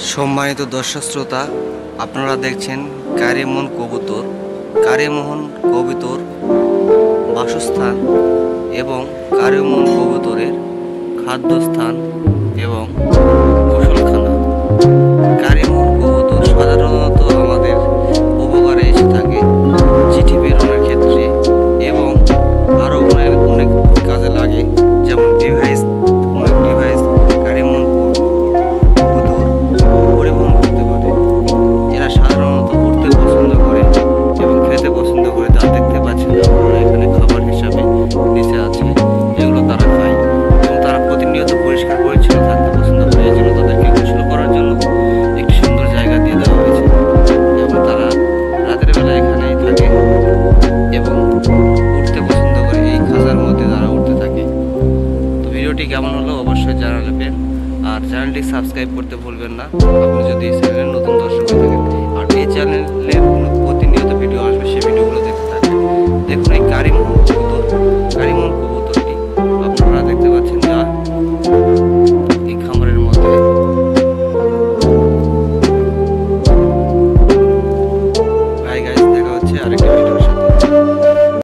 সম্মানিত দর্শক শ্রোতা, আপনারা দেখছেন কারিমোহন কবুতর। কারিমোহন কবুতর বাসস্থান এবং কারিমোহন কবুতরের খাদ্যস্থান এবং গোসলখানা। কারিমোহন কবুতর সাধারণত আমাদের উপকারে এসে থাকে চিঠি প্রেরণের ক্ষেত্রে এবং আরও অনেক কাজে লাগে, যেমন অনেক ডিভাইস কারিমোহন কবুতর পরিবহন করতে পারে। এরা সাধারণত উড়তে পছন্দ করে এবং খেতে পছন্দ করে। তা দেখতে পাচ্ছেন আপনারা এখানে খাবার হিসাবে নিচে আছে, এগুলো তারা খায় এবং তারা প্রতিনিয়ত পরিষ্কার পরিচ্ছন্ন থাকতে পছন্দ করে। এই জন্য তাদেরকে গোসল করার জন্য একটি সুন্দর জায়গা দিয়ে দেওয়া হয়েছে এবং তারা রাতের বেলা এখানেই থাকে এবং উঠতে পছন্দ করে। এই খাঁচার মধ্যে তারা উঠতে থাকে। তো ভিডিওটি কেমন হলো অবশ্যই জানাবেন, আর চ্যানেলটি সাবস্ক্রাইব করতে ভুলবেন না আপনি যদি এই চ্যানেলের নতুন দর্শক হয়ে থাকেন। আর এই চ্যানেলের